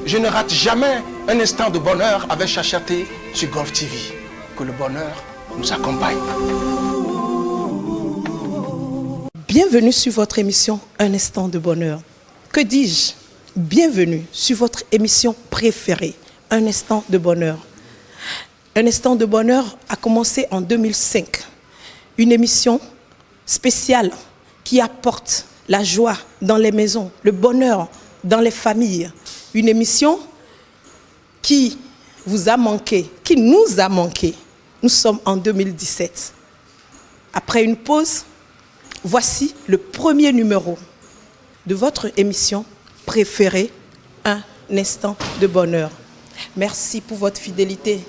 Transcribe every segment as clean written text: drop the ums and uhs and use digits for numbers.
Je ne rate jamais un instant de bonheur avec Chachaté sur Golf TV. Que le bonheur nous accompagne. Bienvenue sur votre émission Un instant de bonheur. Que dis-je? Bienvenue sur votre émission préférée, Un instant de bonheur. Un instant de bonheur a commencé en 2005. Une émission spéciale qui apporte la joie dans les maisons, le bonheur dans les familles. Une émission qui vous a manqué, qui nous a manqué. Nous sommes en 2017. Après une pause, voici le premier numéro de votre émission préférée, Un instant de bonheur. Merci pour votre fidélité.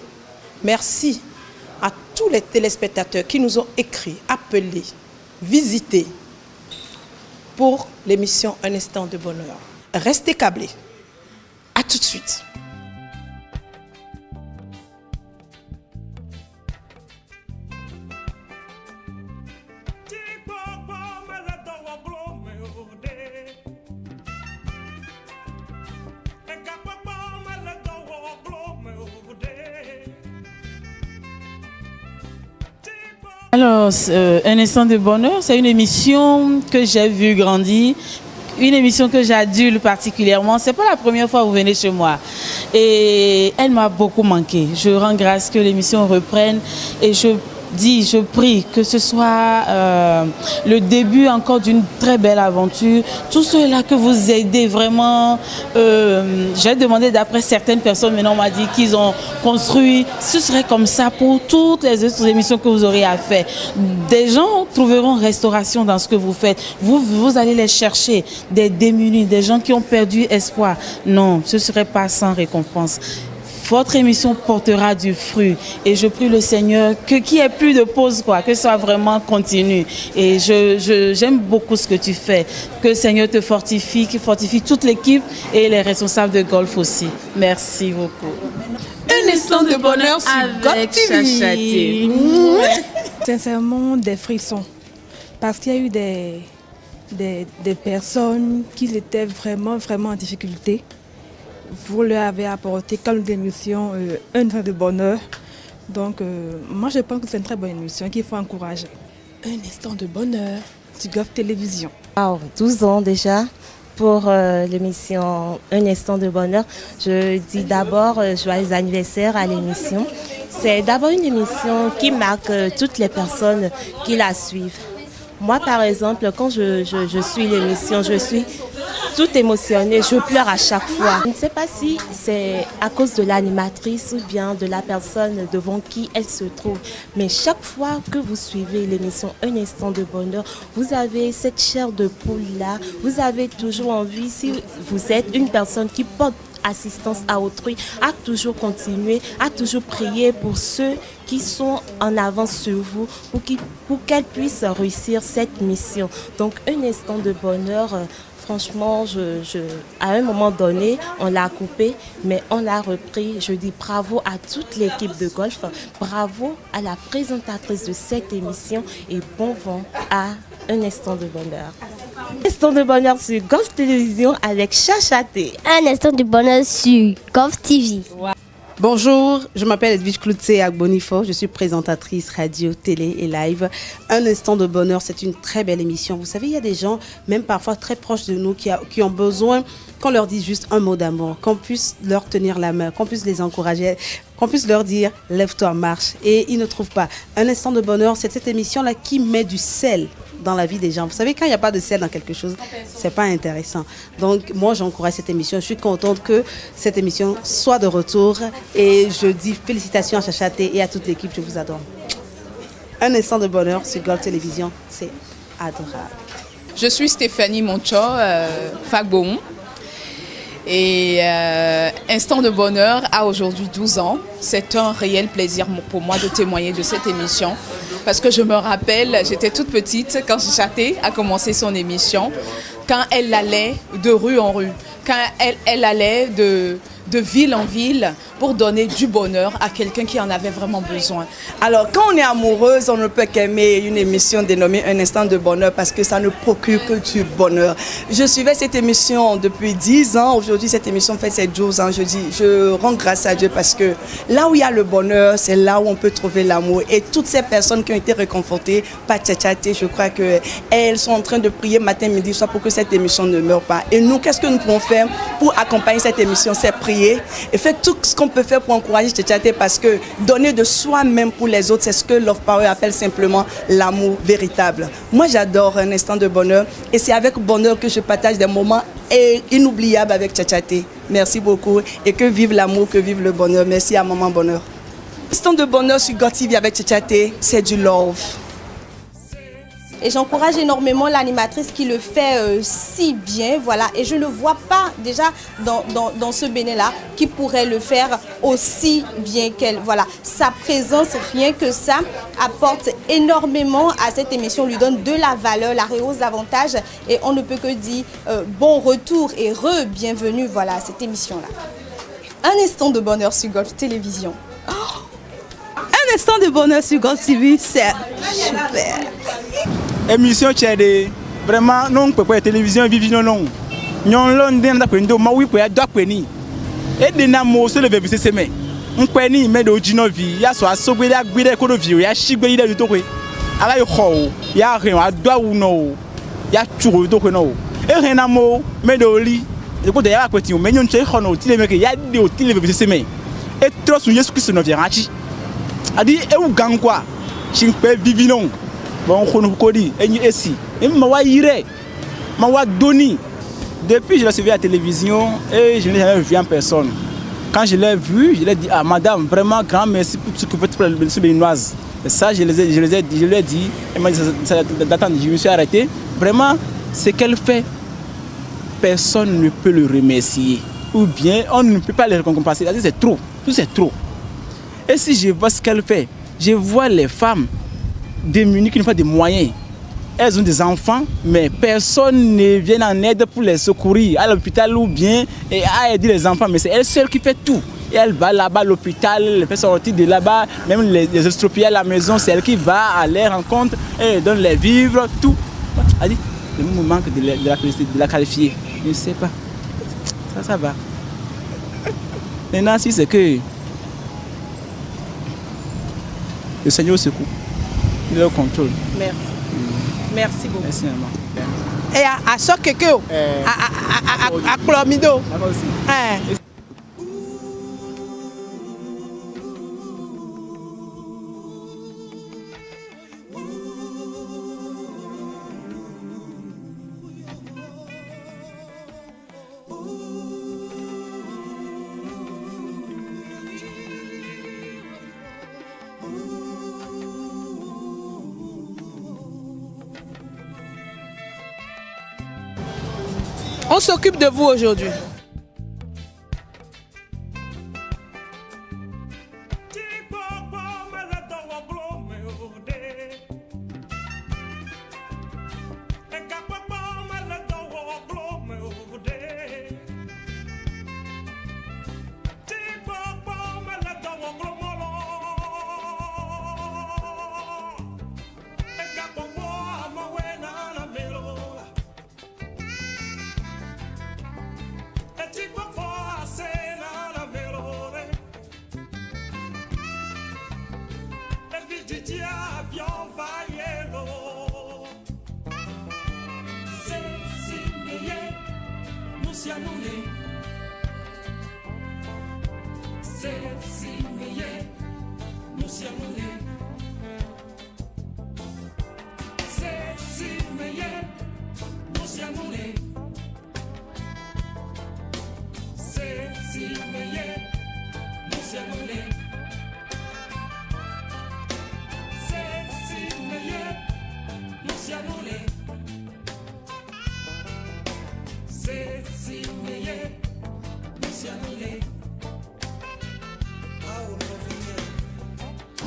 Merci à tous les téléspectateurs qui nous ont écrit, appelés, visités pour l'émission Un instant de bonheur. Restez câblés. À tout de suite. Alors, Un instant de bonheur, c'est une émission que j'ai vue grandir, une émission que j'adule particulièrement. C'est pas la première fois que vous venez chez moi. Et elle m'a beaucoup manqué. Je rends grâce que l'émission reprenne et je prie que ce soit le début encore d'une très belle aventure. Tous ceux-là que vous aidez vraiment, j'ai demandé d'après certaines personnes, maintenant on m'a dit qu'ils ont construit, ce serait comme ça pour toutes les autres émissions que vous aurez à faire. Des gens trouveront restauration dans ce que vous faites. Vous allez les chercher, des démunis, des gens qui ont perdu espoir. Non, ce ne serait pas sans récompense. Votre émission portera du fruit et je prie le Seigneur qu'il n'y ait plus de pause, que ce soit vraiment continu. Et j'aime beaucoup ce que tu fais. Que le Seigneur te fortifie, qu'il fortifie toute l'équipe et les responsables de Golf aussi. Merci beaucoup. Un instant de bonheur sur Golf TV. Sincèrement, des frissons. Parce qu'il y a eu des personnes qui étaient vraiment en difficulté. Vous leur avez apporté comme émission Un instant de bonheur. Donc, moi, je pense que c'est une très bonne émission qu'il faut encourager. Un instant de bonheur sur Golf Télévision. 12 ans déjà pour l'émission Un instant de bonheur. Je dis d'abord joyeux anniversaire à l'émission. C'est d'abord une émission qui marque toutes les personnes qui la suivent. Moi, par exemple, quand je suis l'émission, je suis toute émotionnée, je pleure à chaque fois. Je ne sais pas si c'est à cause de l'animatrice ou bien de la personne devant qui elle se trouve. Mais chaque fois que vous suivez l'émission Un instant de bonheur, vous avez cette chair de poule-là. Vous avez toujours envie, si vous êtes une personne qui porte assistance à autrui, à toujours continuer, à toujours prier pour ceux qui sont en avance sur vous, pour qu'elles puissent réussir cette mission. Donc un instant de bonheur, franchement, à un moment donné, on l'a coupé, mais on l'a repris. Je dis bravo à toute l'équipe de Golf, bravo à la présentatrice de cette émission et bon vent à Un instant de bonheur. Un instant de bonheur sur Golf Télévision avec Chachaté. Un instant de bonheur sur Golf TV. Bonjour, je m'appelle Edwige Cloutier Agbonifo, je suis présentatrice radio, télé et live. Un instant de bonheur, c'est une très belle émission. Vous savez, il y a des gens, même parfois très proches de nous, qui ont besoin qu'on leur dise juste un mot d'amour, qu'on puisse leur tenir la main, qu'on puisse les encourager, qu'on puisse leur dire « lève-toi, marche ». Et ils ne trouvent pas. Un instant de bonheur, c'est cette émission-là qui met du sel dans la vie des gens. Vous savez, quand il n'y a pas de sel dans quelque chose, c'est pas intéressant. Donc, moi, j'encourage cette émission. Je suis contente que cette émission soit de retour. Et je dis félicitations à Chachaté et à toute l'équipe. Je vous adore. Un instant de bonheur sur Golf Télévision, c'est adorable. Je suis Stéphanie Moncho, Fagbon. Et Instant de bonheur a aujourd'hui 12 ans. C'est un réel plaisir pour moi de témoigner de cette émission. Parce que je me rappelle, j'étais toute petite quand Chachaté a commencé son émission. Quand elle allait de rue en rue. Quand elle allait de ville en ville pour donner du bonheur à quelqu'un qui en avait vraiment besoin. Alors, quand on est amoureuse, on ne peut qu'aimer une émission dénommée Un instant de bonheur parce que ça ne procure que du bonheur. Je suivais cette émission depuis 10 ans. Aujourd'hui, cette émission fait ses 12 ans. Je rends grâce à Dieu parce que là où il y a le bonheur, c'est là où on peut trouver l'amour. Et toutes ces personnes qui ont été réconfortées par Tchatchaté, je crois qu'elles sont en train de prier matin, midi, soir pour que cette émission ne meure pas. Et nous, qu'est-ce que nous pouvons faire pour accompagner cette émission? C'est prier et faire tout ce qu'on peut faire pour encourager Tchatchaté parce que donner de soi-même pour les autres, c'est ce que Love Power appelle simplement l'amour véritable. Moi, j'adore Un instant de bonheur et c'est avec bonheur que je partage des moments inoubliables avec Tchatchaté. Merci beaucoup et que vive l'amour, que vive le bonheur. Merci à Maman Bonheur. Instant de bonheur sur GoTV avec Tchatchaté, c'est du love. Et j'encourage énormément l'animatrice qui le fait si bien, voilà. Et je ne vois pas déjà dans ce Bénin-là qui pourrait le faire aussi bien qu'elle. Voilà, sa présence, rien que ça, apporte énormément à cette émission, lui donne de la valeur, la rehausse davantage. Et on ne peut que dire bon retour et bienvenue, voilà, à cette émission-là. Un instant de bonheur sur Golf Télévision. Oh, un instant de bonheur sur Golf TV, c'est super. Émission tchède vraiment non peut pas télévision vivi non nyon london da kwendo ma wi ko ya do kwani e de na mo so le vebi se me nkwani me do jinovi ya so asogbe da gbede ko do vi ya shigbe ide to ko ala yo ho ya rin wa do wu no ya churo to ko no e rin na mo me do li e ko de ya kweti o me nyon che ho no ti le me ke ya de o ti le vebi se me e tro su Yesu Christ no vi ranchi adi e u gangwa chimpe vivi non. Bon, depuis je l'ai suivi à la télévision et je ne l'ai jamais vu en personne. Quand je l'ai vu, je lui ai dit ah madame vraiment grand merci pour ce que vous faites pour la béninoise. Et ça je lui ai dit, elle m'a dit d'attendre, je me suis arrêté. Vraiment ce qu'elle fait, personne ne peut le remercier ou bien on ne peut pas le récompenser. C'est trop, tout c'est trop. Et si je vois ce qu'elle fait, je vois les femmes démunies qui n'ont pas de moyens. Elles ont des enfants, mais personne ne vient en aide pour les secourir à l'hôpital ou bien et à aider les enfants. Mais c'est elle seule qui fait tout. Et elle va là-bas à l'hôpital, elle fait sortir de là-bas, même les estropiés à la maison, c'est elle qui va à leur rencontre, elle donne les vivres, tout. Elle dit, le me manque de la qualifier. Je ne sais pas. Ça va. Maintenant, si c'est que le Seigneur secoue. Il le contrôle. Merci. Merci beaucoup. Merci maman. Et à chaque quelqu'un, à Clomido. On s'occupe de vous aujourd'hui.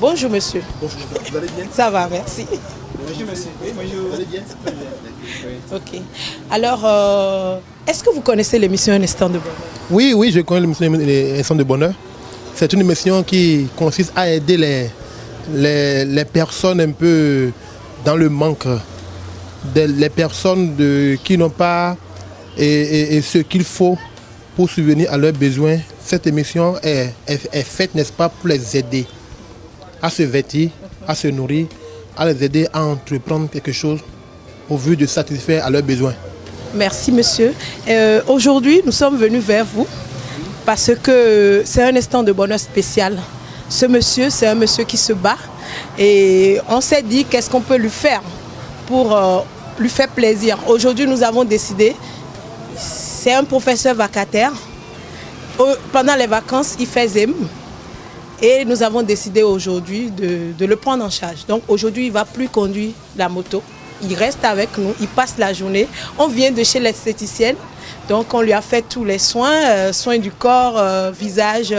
Bonjour monsieur. Bonjour, vous allez bien? Ça va, merci. Bonjour monsieur. Oui, bonjour. Vous allez bien? Ok. Alors, est-ce que vous connaissez l'émission Un instant de bonheur? Oui, je connais l'émission Instant de bonheur. C'est une émission qui consiste à aider les personnes un peu dans le manque, les personnes qui n'ont pas et ce qu'il faut pour subvenir à leurs besoins. Cette émission est faite, n'est-ce pas, pour les aider à se vêtir, à se nourrir, à les aider à entreprendre quelque chose au vu de satisfaire à leurs besoins. Merci monsieur. Aujourd'hui, nous sommes venus vers vous parce que c'est un instant de bonheur spécial. Ce monsieur, c'est un monsieur qui se bat et on s'est dit qu'est-ce qu'on peut lui faire pour lui faire plaisir. Aujourd'hui, nous avons décidé, c'est un professeur vacataire. Pendant les vacances, il fait ZEM et nous avons décidé aujourd'hui de le prendre en charge. Donc aujourd'hui, il ne va plus conduire la moto. Il reste avec nous, il passe la journée. On vient de chez l'esthéticienne, donc on lui a fait tous les soins, soins du corps, visage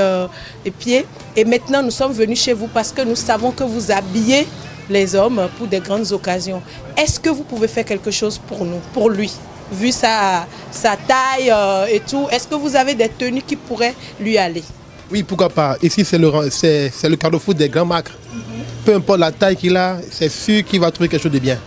et pieds. Et maintenant, nous sommes venus chez vous parce que nous savons que vous habillez les hommes pour des grandes occasions. Est-ce que vous pouvez faire quelque chose pour nous, pour lui, vu sa taille et tout? Est-ce que vous avez des tenues qui pourraient lui aller? Oui, pourquoi pas. Ici, c'est le carrefour des grands marques. Peu importe la taille qu'il a, c'est sûr qu'il va trouver quelque chose de bien.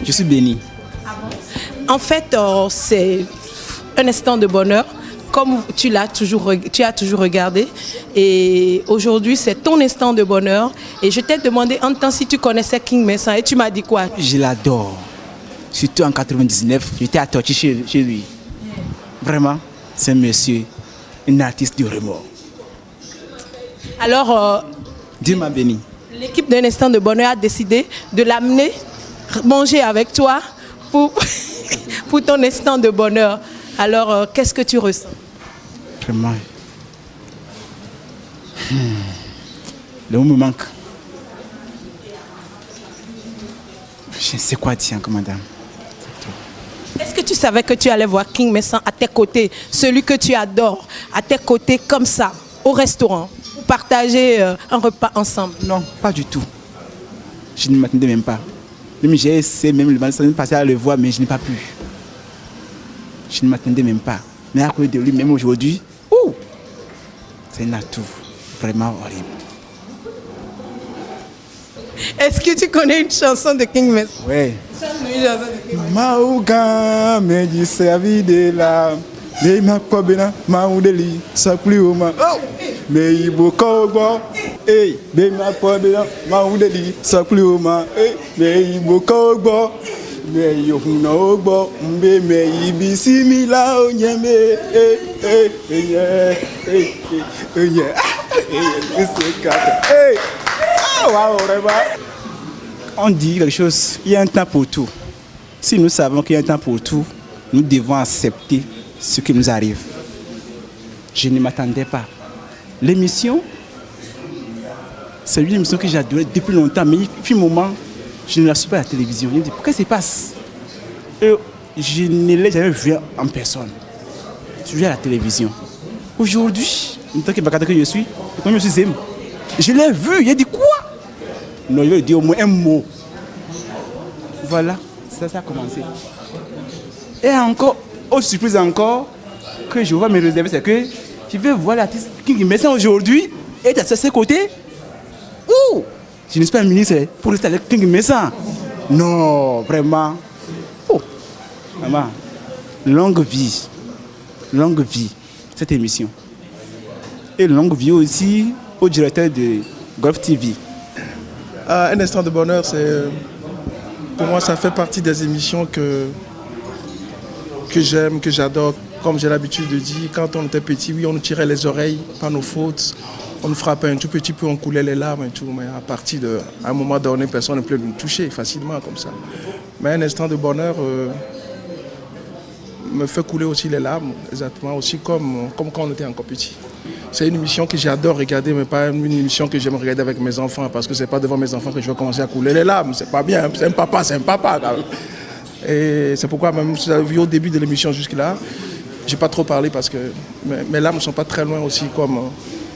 Je suis béni. En fait, c'est un instant de bonheur, comme tu as toujours regardé. Et aujourd'hui, c'est ton instant de bonheur. Et je t'ai demandé en temps si tu connaissais King Messan et tu m'as dit quoi? Je l'adore. Surtout en 99, j'étais à Torchi chez lui. Vraiment, c'est un monsieur, un artiste de remords. Alors, Dieu m'a béni. L'équipe d'un instant de bonheur a décidé de l'amener manger avec toi pour ton instant de bonheur. Alors, qu'est-ce que tu ressens? Vraiment. Le mot me manque. Je ne sais quoi dire, madame. Est-ce que tu savais que tu allais voir King Messan à tes côtés, celui que tu adores, à tes côtés comme ça, au restaurant, pour partager un repas ensemble? Non, pas du tout. Je ne m'attendais même pas. Même j'ai essayé, même le matin, passer à le voir, mais je n'ai pas pu. Je ne m'attendais même pas. Mais à côté de lui, même aujourd'hui, c'est un atout vraiment horrible. Est-ce que tu connais une chanson de King Messan? Oui. Mauga me dit servi de la de ma kobena maudeli saplioma me ibo kogo de ma kobena maudeli saplioma me ibo kogo me yohuna ogbo mbe me ibi simila onyeme On dit quelque chose, il y a un temps pour tout. Si nous savons qu'il y a un temps pour tout, nous devons accepter ce qui nous arrive. Je ne m'attendais pas. L'émission, C'est une émission que j'ai adorée depuis longtemps, mais il fut un moment, je ne la suis pas à la télévision. Je me dis, pourquoi ça se passe? Et je ne l'ai jamais vu en personne. Je suis à la télévision. Aujourd'hui, en tant que Bakata que je suis, comme je suis Zem, je l'ai vu, il a dit quoi? Non, il va dire au moins un mot. Voilà, ça a commencé. Et encore, autre surprise encore, que je vais me réserver, c'est que je vais voir l'artiste King Messin aujourd'hui et à ses côtés. Ouh! Je ne suis pas un ministre pour rester avec King Messin. Non, vraiment. Oh, maman, longue vie, cette émission. Et longue vie aussi au directeur de Golf TV. Un instant de bonheur, pour moi, ça fait partie des émissions que j'aime, que j'adore. Comme j'ai l'habitude de dire, quand on était petit, oui, on nous tirait les oreilles par nos fautes. On nous frappait un tout petit peu, on coulait les larmes et tout. Mais à partir d'un moment donné, personne ne peut nous toucher facilement comme ça. Mais un instant de bonheur me fait couler aussi les larmes, exactement, aussi comme quand on était encore petit. C'est une émission que j'adore regarder, mais pas une émission que j'aime regarder avec mes enfants, parce que c'est pas devant mes enfants que je vais commencer à couler les larmes. C'est pas bien, c'est un papa quand même. Et c'est pourquoi même si vous avez vu au début de l'émission jusque-là, j'ai pas trop parlé parce que mes larmes ne sont pas très loin aussi comme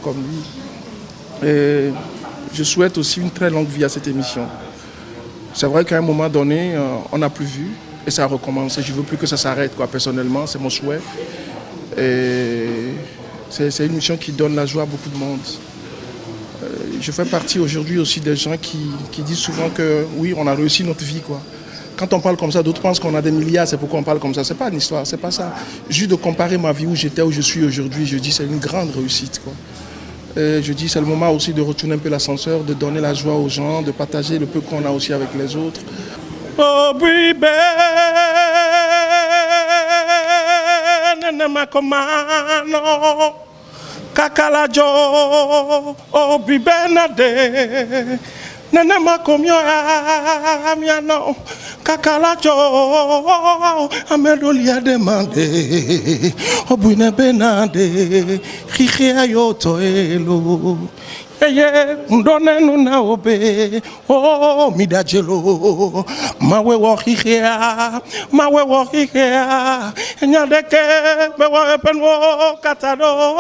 lui. Et je souhaite aussi une très longue vie à cette émission. C'est vrai qu'à un moment donné, on n'a plus vu et ça recommence. Je ne veux plus que ça s'arrête, quoi. Personnellement, c'est mon souhait. Et c'est une émission qui donne la joie à beaucoup de monde. Je fais partie aujourd'hui aussi des gens qui disent souvent que oui, on a réussi notre vie, quoi. Quand on parle comme ça, d'autres pensent qu'on a des milliards, c'est pourquoi on parle comme ça. C'est pas une histoire, c'est pas ça. Juste de comparer ma vie où j'étais, où je suis aujourd'hui, je dis c'est une grande réussite, quoi. Et je dis c'est le moment aussi de retourner un peu l'ascenseur, de donner la joie aux gens, de partager le peu qu'on a aussi avec les autres. Oh, bébé, kakalajo, oh, bébé, nade. Nene makomyo amiano kakalajo amedolia demande obuine benade khikhe ayoto elo eye ndone nuna obe o midajelo mawe wo khikhe nyadeke bewa penwo katado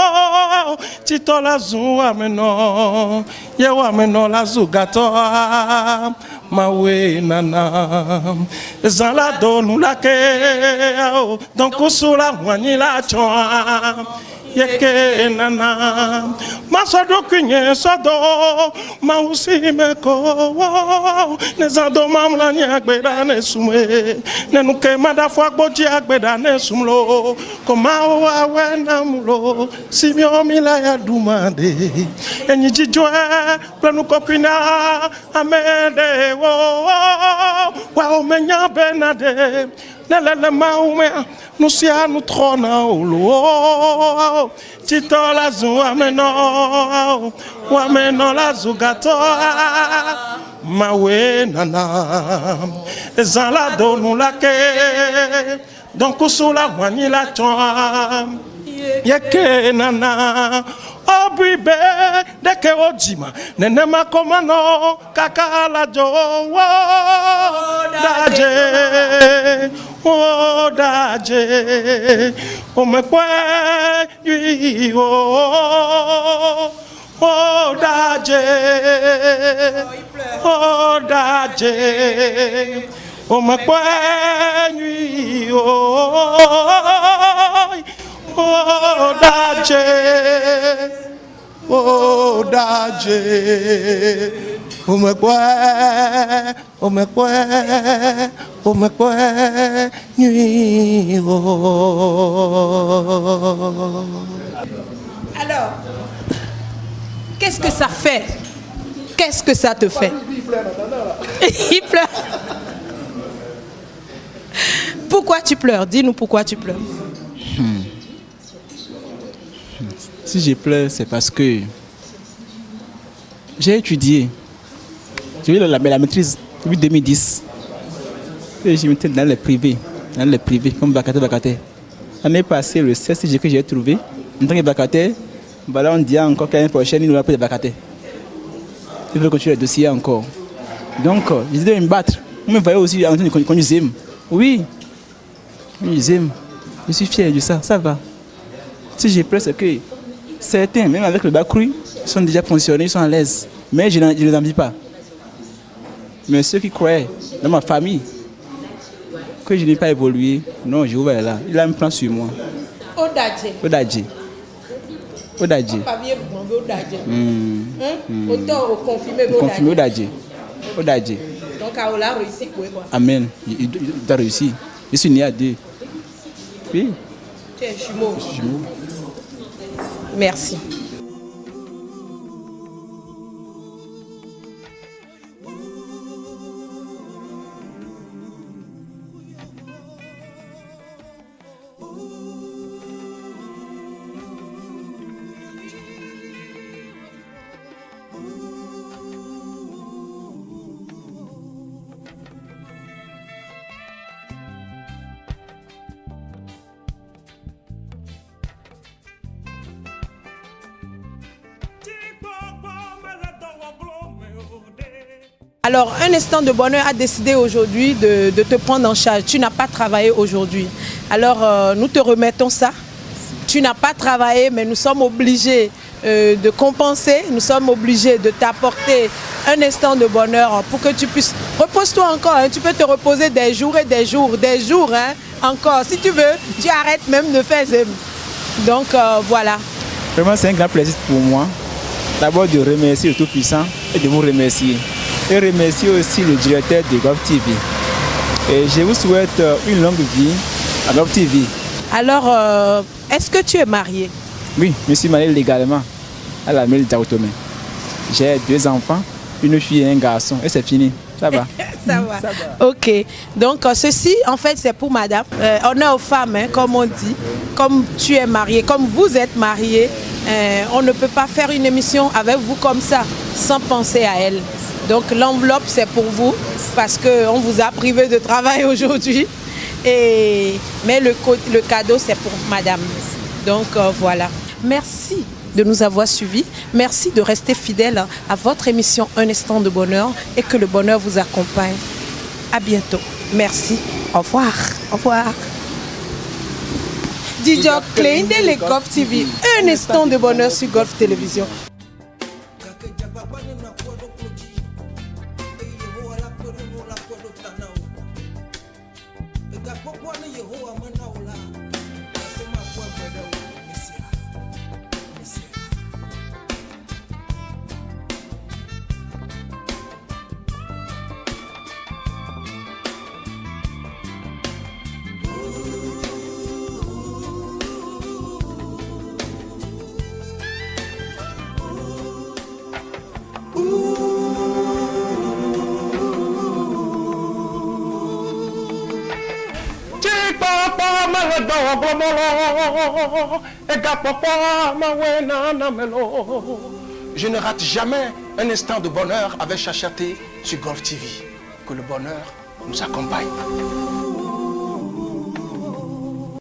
titola zu ameno yewa ameno la zugato mawe nana zala donu lake donc sula mwani la chwa yeke nana masodo kunye sodo mausimeko nezado mamla nyagbeda nesume nenuke madafwa gboji agbeda nesumlo komao awena mulo simio mila ya dumande enyi jijwe planu kokina amede wo wa omenya benade nelele maume nusia nutrona olo titola zu ameno la zugato mawe nana ezala donu lake donc sula mwani la chwa yeke nana obibe deke ojima nene makomano kakala jo daje omekwe yo daje omekwe yo daje omekwe nuit. Alors, qu'est-ce que ça fait? Qu'est-ce que ça te fait? Il pleure. Pourquoi tu pleures? Dis-nous pourquoi tu pleures. Si je pleure, c'est parce que j'ai étudié. J'ai eu la maîtrise depuis 2010. Et je m'étais dans les privés, comme Bakate. L'année passée, le CSG que j'ai trouvé, en tant que Bakate, voilà, on dit encore qu'année prochaine, il nous va pour les Bakate. Ils veulent continuer le dossier encore. Donc, je devais me battre. Vous me voyez aussi en train de conduire. Oui, je suis fier de ça, ça va. Si j'ai peur, c'est que certains, même avec le bac cru, sont déjà fonctionnés, ils sont à l'aise. Mais je ne les envie pas. Mais ceux qui croyaient dans ma famille que je n'ai pas évolué, non, je vais là. Il a un plan sur moi. Odadje. Confirmé Odadje. Donc, Aola réussi quoi? Amen. Il doit réussir. Je suis né à 2. Oui. Tu es jumeau. Merci. Alors, un instant de bonheur a décidé aujourd'hui de te prendre en charge. Tu n'as pas travaillé aujourd'hui. Alors, nous te remettons ça. Tu n'as pas travaillé, mais nous sommes obligés de compenser. Nous sommes obligés de t'apporter un instant de bonheur pour que tu puisses... Repose-toi encore. Hein. Tu peux te reposer des jours et des jours. Des jours, hein, encore. Si tu veux, tu arrêtes même de faire Zem. Donc, voilà. Vraiment, c'est un grand plaisir pour moi. D'abord, de remercier le Tout-Puissant et de vous remercier. Et remercier aussi le directeur de Golf TV. Et je vous souhaite une longue vie à Golf TV. Alors, est-ce que tu es marié? Oui, je suis marié légalement à la mairie d'Aotomé. J'ai 2 enfants, une fille et un garçon. Et c'est fini. Ça va. Ça va. Ok. Donc, ceci, en fait, c'est pour madame. On est aux femmes, hein, comme on dit. Comme tu es marié, comme vous êtes marié, on ne peut pas faire une émission avec vous comme ça, sans penser à elle. Donc l'enveloppe, c'est pour vous, parce qu'on vous a privé de travail aujourd'hui. Mais le cadeau, c'est pour madame. Donc voilà. Merci de nous avoir suivis. Merci de rester fidèle à votre émission Un instant de bonheur et que le bonheur vous accompagne. À bientôt. Merci. Au revoir. Au revoir. DJ Klein de Golf TV. Un instant de bonheur sur Golf Télévision. Je ne rate jamais un instant de bonheur avec Chachaté sur Golf TV. Que le bonheur nous accompagne.